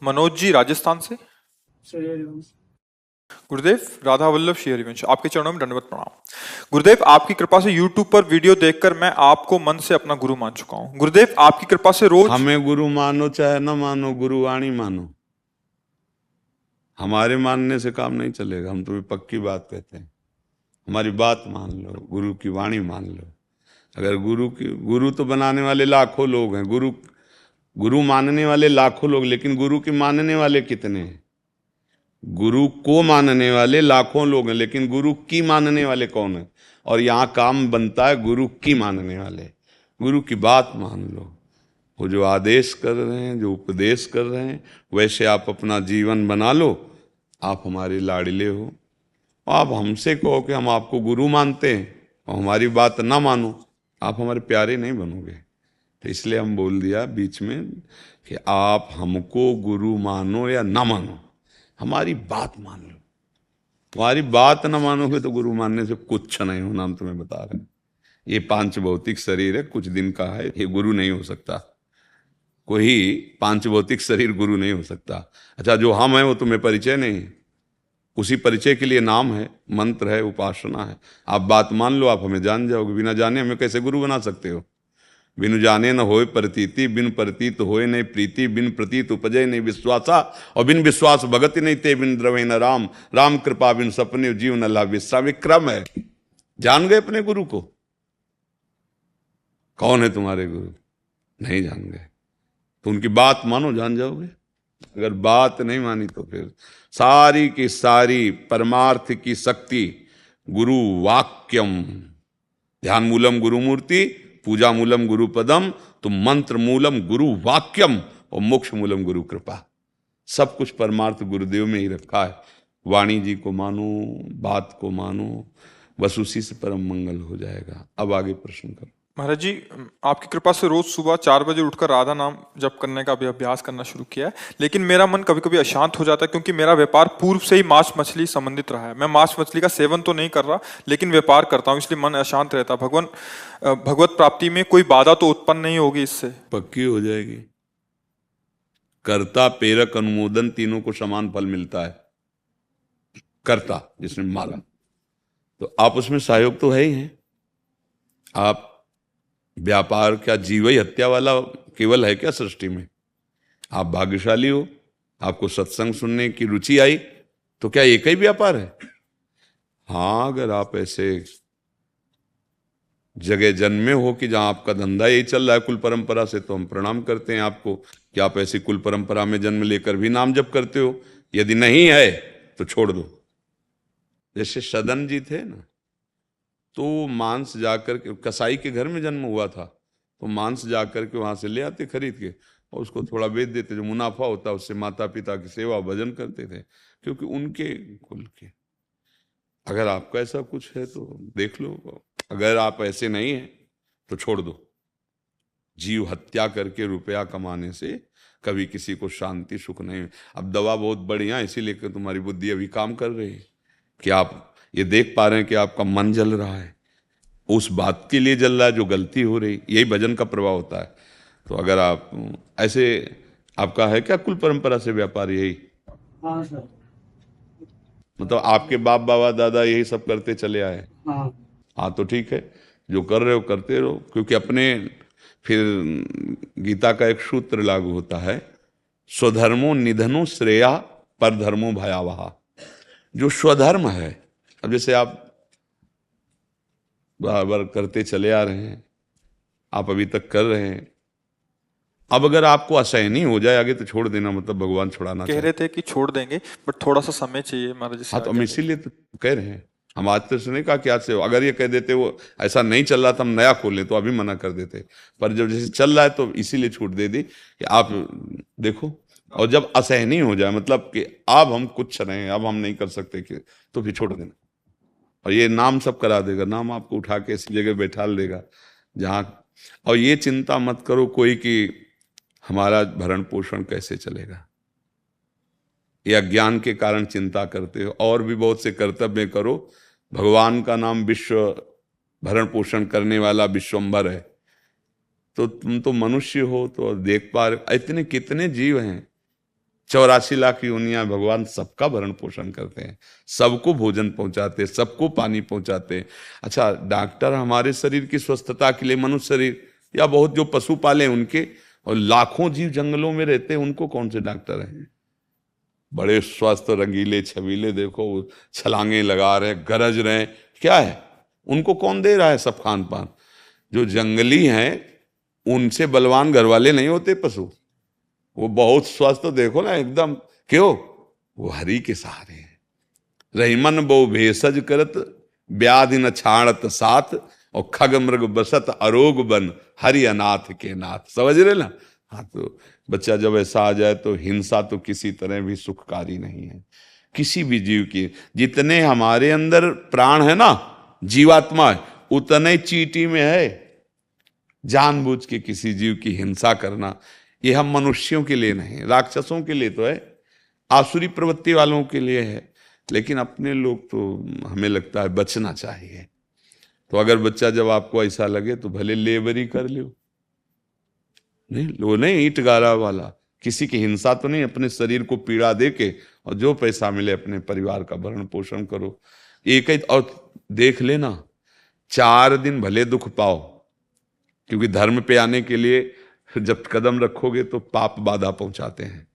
मनोज जी राजस्थान से। श्री हरिवंश। गुरुदेव राधा वल्लभ श्री हरिवंश, आपके चरणों में दंडवत प्रणाम। गुरुदेव, आपकी कृपा से YouTube पर वीडियो देखकर मैं आपको मन से अपना गुरु मान चुका हूँ। गुरुदेव, आपकी कृपा से रोज हमें गुरु मानो चाहे न मानो, गुरु वाणी मानो। हमारे मानने से काम नहीं चलेगा, हम तुम्हें पक्की बात कहते हैं। हमारी बात मान लो, गुरु की वाणी मान लो। अगर गुरु तो बनाने वाले लाखों लोग हैं, गुरु मानने वाले लाखों लोग, लेकिन गुरु के मानने वाले कितने हैं? गुरु को मानने वाले लाखों लोग हैं, लेकिन गुरु की मानने वाले कौन है? और यहाँ काम बनता है गुरु की मानने वाले। गुरु की बात मान लो। वो जो आदेश कर रहे हैं, जो उपदेश कर रहे हैं, वैसे आप अपना जीवन बना लो। आप हमारे लाडले हो। आप हमसे कहो कि हम आपको गुरु मानते हैं और हमारी बात ना मानो, आप हमारे प्यारे नहीं बनोगे। तो इसलिए हम बोल दिया बीच में कि आप हमको गुरु मानो या ना मानो, हमारी बात मान लो। तुम्हारी बात ना मानोगे तो गुरु मानने से कुछ नहीं होना, हम तुम्हें बता रहे हैं। ये पांच भौतिक शरीर है, कुछ दिन का है, ये गुरु नहीं हो सकता। कोई पांच भौतिक शरीर गुरु नहीं हो सकता। अच्छा, जो हम हैं वो तुम्हें परिचय नहीं है। उसी परिचय के लिए नाम है, मंत्र है, उपासना है। आप बात मान लो, आप हमें जान जाओगे। बिना जाने हमें कैसे गुरु बना सकते हो? बिनु जाने न होए प्रतीति, बिन प्रतीत होए नहीं प्रीति, बिन प्रतीत उपजय नहीं विश्वासा, और बिन विश्वास भगति नहीं ते, बिन द्रवे न राम, राम कृपा बिन सपने जीव न लाभ विश्राम। एक क्रम है। जान गए अपने गुरु को? कौन है तुम्हारे गुरु? नहीं जान गए तो उनकी बात मानो, जान जाओगे। अगर बात नहीं मानी तो फिर सारी की सारी परमार्थ की शक्ति गुरु वाक्यम। ध्यान मूलम गुरु मूर्ति, पूजा मूलम गुरु पदम, तो मंत्र मूलम गुरु वाक्यम और मोक्ष मूलम गुरु कृपा। सब कुछ परमार्थ गुरुदेव में ही रखा है। वाणी जी को मानो, बात को मानो, बस उसी से परम मंगल हो जाएगा। अब आगे प्रश्न करो। महाराज जी, आपकी कृपा से रोज सुबह 4 बजे उठकर राधा नाम जप करने का भी अभ्यास करना शुरू किया है, लेकिन मेरा मन कभी कभी अशांत हो जाता है क्योंकि मेरा व्यापार पूर्व से ही मांस मछली संबंधित रहा है। मैं मांस मछली का सेवन तो नहीं कर रहा, लेकिन व्यापार करता हूँ, इसलिए मन अशांत रहता है। भगवत प्राप्ति में कोई बाधा तो उत्पन्न नहीं होगी इससे? पक्की हो जाएगी। कर्ता प्रेरक अनुमोदन तीनों को समान फल मिलता है। कर्ता जिसने मारा, तो आप उसमें सहयोग तो है ही हैं। आप व्यापार क्या जीव हत्या वाला केवल है क्या सृष्टि में? आप भाग्यशाली हो, आपको सत्संग सुनने की रुचि आई, तो क्या एक ही व्यापार है? हाँ, अगर आप ऐसे जगह जन्मे हो कि जहां आपका धंधा यही चल रहा है कुल परंपरा से, तो हम प्रणाम करते हैं आपको कि आप ऐसी कुल परंपरा में जन्म लेकर भी नाम जप करते हो। यदि नहीं है तो छोड़ दो। जैसे सदन जी थे ना, तो मांस जाकर के, कसाई के घर में जन्म हुआ था, तो मांस जाकर के वहां से ले आते खरीद के और उसको थोड़ा बेच देते, जो मुनाफा होता उससे माता पिता की सेवा भजन करते थे, क्योंकि उनके कुल के। अगर आपका ऐसा कुछ है तो देख लो, अगर आप ऐसे नहीं हैं तो छोड़ दो। जीव हत्या करके रुपया कमाने से कभी किसी को शांति सुख नहीं। अब दवा बहुत बढ़िया, इसीलिए कि तुम्हारी बुद्धि अभी काम कर रही है कि आप ये देख पा रहे हैं कि आपका मन जल रहा है, उस बात के लिए जल रहा है जो गलती हो रही। यही भजन का प्रभाव होता है। तो अगर आप ऐसे, आपका है क्या कुल परंपरा से व्यापार यही? हाँ सर। मतलब आपके बाप बाबा दादा यही सब करते चले आए? हाँ। हाँ, तो ठीक है, जो कर रहे हो करते रहो। क्योंकि अपने फिर गीता का एक सूत्र लागू होता है, स्वधर्मो निधनो श्रेया पर धर्मो भयावहा। जो स्वधर्म है, अब जैसे आप बार करते चले आ रहे हैं, आप अभी तक कर रहे हैं, अब अगर आपको असहनीय नहीं हो जाए आगे तो छोड़ देना, मतलब भगवान छुड़ाना कह रहे थे कि छोड़ देंगे, बट थोड़ा सा समय चाहिए महाराज जी से हाँ, तो हम आगे। इसीलिए तो कह रहे हैं। हम आज तक से नहीं कहा कि आज से हो। अगर ये कह देते वो ऐसा नहीं चल रहा था, हम नया खोल लें, तो अभी मना कर देते। पर जब जैसे चल रहा है तो इसीलिए छूट दे दी कि आप देखो। और जब असहनीय हो जाए, मतलब कि अब हम कुछ नहीं, अब हम नहीं कर सकते कि, तो फिर छोड़ देना। और ये नाम सब करा देगा, नाम आपको उठा के ऐसी जगह बैठा देगा जहाँ। और ये चिंता मत करो कोई कि हमारा भरण पोषण कैसे चलेगा। ये अज्ञान के कारण चिंता करते हो। और भी बहुत से कर्तव्य करो। भगवान का नाम विश्व भरण पोषण करने वाला विश्वम्भर है, तो तुम तो मनुष्य हो, तो देख पा रहे इतने कितने जीव हैं 84 लाख योनियां भगवान सबका भरण पोषण करते हैं, सबको भोजन पहुंचाते, सबको पानी पहुंचाते। अच्छा, डॉक्टर हमारे शरीर की स्वस्थता के लिए, मनुष्य शरीर या बहुत जो पशु पाले उनके, और लाखों जीव जंगलों में रहते हैं, उनको कौन से डॉक्टर हैं? बड़े स्वस्थ रंगीले छबीले, देखो छलांगे लगा रहे, गरज रहे, क्या है? उनको कौन दे रहा है सब खान पान? जो जंगली हैं उनसे बलवान घर वाले नहीं होते पशु, वो बहुत स्वस्थ, देखो ना एकदम, क्यों? वो हरि के सहारे हैं। रहीमन बहु भेषज करत, व्याधि न छाड़त साथ, और खग मृग बसत अरोग बन, हरि अनाथ के नाथ। समझ रहे ना? हाँ, तो बच्चा जब ऐसा आ जाए तो हिंसा तो किसी तरह भी सुखकारी नहीं है किसी भी जीव की। जितने हमारे अंदर प्राण है ना, जीवात्मा है, उतने चींटी में है। जानबूझ के किसी जीव की हिंसा करना, ये हम मनुष्यों के लिए नहीं, राक्षसों के लिए तो है, आसुरी प्रवृत्ति वालों के लिए है, लेकिन अपने लोग तो हमें लगता है बचना चाहिए। तो अगर बच्चा जब आपको ऐसा लगे तो भले लेबरी कर लो, नहीं वो नहीं ईंट गारा वाला, किसी की हिंसा तो नहीं, अपने शरीर को पीड़ा दे के और जो पैसा मिले अपने परिवार का भरण पोषण करो। एक ही, और देख लेना 4 दिन भले दुख पाओ, क्योंकि धर्म पे आने के लिए जब कदम रखोगे तो पाप बाधा पहुंचाते हैं,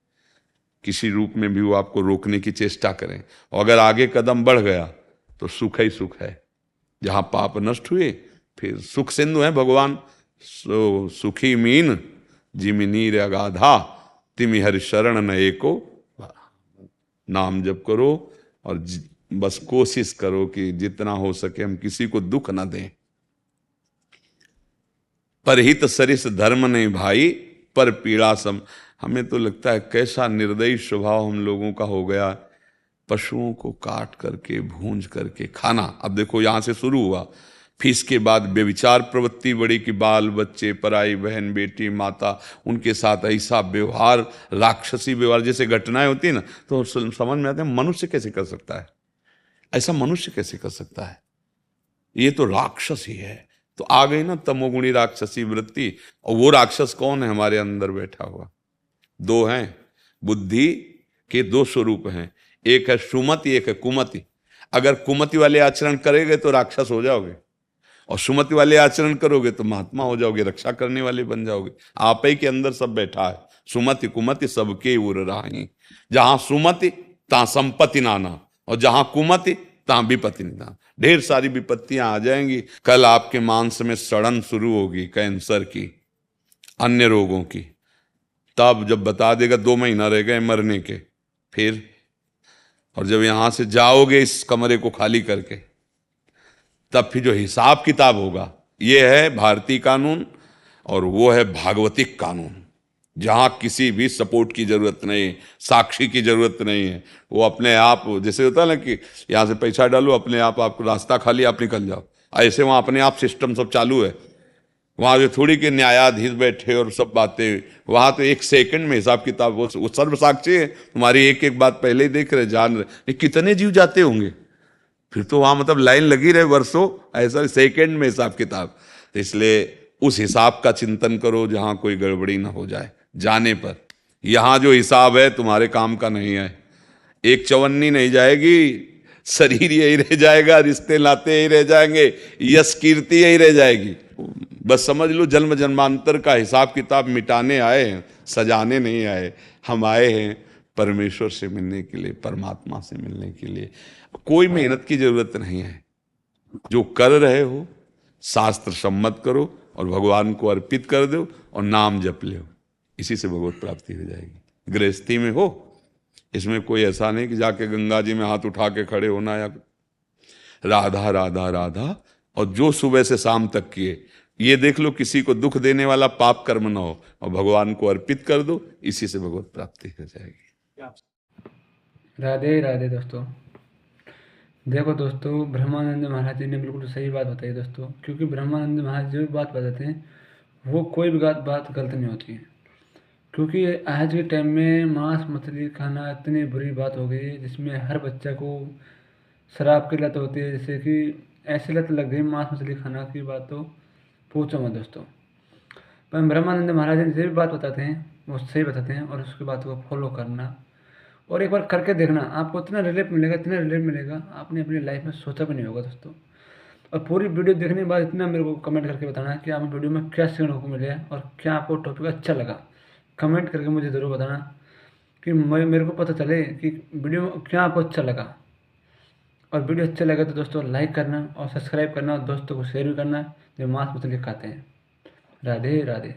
किसी रूप में भी वो आपको रोकने की चेष्टा करें। और अगर आगे कदम बढ़ गया तो सुख ही सुख है। जहां पाप नष्ट हुए फिर सुख सिंधु है भगवान। सो सुखी मीन जिमि नीर अगाधा, तिमि हरि शरण न एको। नाम जप करो और बस कोशिश करो कि जितना हो सके हम किसी को दुख ना दें। परहित सरिस धर्म नहीं भाई, पर पीड़ा सम। हमें तो लगता है कैसा निर्दयी स्वभाव हम लोगों का हो गया, पशुओं को काट करके भूंज करके खाना। अब देखो यहां से शुरू हुआ, फिर इसके बाद व्यभिचार प्रवृत्ति बड़ी कि बाल बच्चे, पराई बहन, बेटी, माता, उनके साथ ऐसा व्यवहार, राक्षसी व्यवहार, जैसे घटनाएं होती है ना, तो समझ में आता है मनुष्य कैसे कर सकता है ऐसा, मनुष्य कैसे कर सकता है? ये तो राक्षस ही है। तो आ गई ना तमोगुणी राक्षसी वृत्ति। और वो राक्षस कौन है? हमारे अंदर बैठा हुआ। 2 हैं, बुद्धि के 2 स्वरूप हैं, एक है सुमति, एक है कुमति। अगर कुमति वाले आचरण करेंगे तो राक्षस हो जाओगे, और सुमति वाले आचरण करोगे तो महात्मा हो जाओगे, रक्षा करने वाले बन जाओगे। आप ही के अंदर सब बैठा है, सुमति कुमति सबके उर राही। जहां सुमति तहां संपत्ति नाना, और जहां कुमति तहां विपत्ति ना। ढेर सारी विपत्तियां आ जाएंगी। कल आपके मांस में सड़न शुरू होगी, कैंसर की, अन्य रोगों की। तब जब बता देगा 2 महीना रह गए मरने के, फिर और जब यहां से जाओगे इस कमरे को खाली करके, तब फिर जो हिसाब किताब होगा, ये है भारतीय कानून और वो है भागवतिक कानून, जहां किसी भी सपोर्ट की जरूरत नहीं, साक्षी की जरूरत नहीं है। वो अपने आप, जैसे होता है ना कि यहां से पैसा डालो, अपने आप आपको रास्ता खाली, आप निकल जाओ, ऐसे वहां अपने आप सिस्टम सब चालू है। वहां जो थोड़ी के न्यायाधीश बैठे और सब बातें, वहां तो 1 सेकंड में हिसाब किताब, वो सर्व साक्षी है, तुम्हारी एक एक बात पहले ही देख रहे, जान रहे। कितने जीव जाते होंगे फिर तो वहां, मतलब लाइन लगी रहे वर्षों, ऐसा सेकंड में हिसाब किताब। तो इसलिए उस हिसाब का चिंतन करो जहां कोई गड़बड़ी ना हो जाए जाने पर। यहां जो हिसाब है तुम्हारे काम का नहीं है। एक चवन्नी नहीं जाएगी, शरीर यही रह जाएगा, रिश्ते नाते यही रह जाएंगे, यश कीर्ति यही रह जाएगी। बस समझ लो जन्म जन्मांतर का हिसाब किताब मिटाने आए हैं, सजाने नहीं आए। हम आए हैं परमेश्वर से मिलने के लिए, परमात्मा से मिलने के लिए। कोई मेहनत की जरूरत नहीं है, जो कर रहे हो शास्त्र सम्मत करो और भगवान को अर्पित कर दो और नाम जप लो, इसी से भगवत प्राप्ति हो जाएगी। गृहस्थी में हो, इसमें कोई ऐसा नहीं कि जाके गंगा जी में हाथ उठा के खड़े होना, या राधा राधा राधा, और जो सुबह से शाम तक किए, ये देख लो किसी को दुख देने वाला पाप कर्म ना हो, और भगवान को अर्पित कर दो, इसी से भगवत प्राप्ति हो जाएगी। राधे राधे दोस्तों। देखो दोस्तों, ब्रह्मानंद महाराज जी ने बिल्कुल सही बात बताई दोस्तों, क्योंकि ब्रह्मानंद महाराज जो भी बात बताते हैं वो कोई भी बात गलत नहीं होती है। क्योंकि आज के टाइम में मांस मछली खाना इतनी बुरी बात हो गई है, जिसमें हर बच्चा को शराब की लत होती है। जैसे कि ऐसी लत लग गई मांस मछली खाना की बात तो पूछो मत दोस्तों। पर ब्रह्मानंद महाराज जी भी बात बताते हैं वो सही बताते हैं और उसकी बात को फॉलो करना और एक बार करके देखना, आपको इतना रिलीफ मिलेगा, इतना रिलीफ मिलेगा, आपने अपनी लाइफ में सोचा भी नहीं होगा दोस्तों। और पूरी वीडियो देखने के बाद इतना मेरे को कमेंट करके बताना कि आपको वीडियो में क्या सीखने को मिले और क्या आपको टॉपिक अच्छा लगा। कमेंट करके मुझे ज़रूर बताना कि मेरे को पता चले कि वीडियो में क्या आपको अच्छा लगा। और वीडियो अच्छा लगे तो दोस्तों लाइक करना और सब्सक्राइब करना और दोस्तों को शेयर भी करना जो मांस मछली खाते हैं। राधे राधे।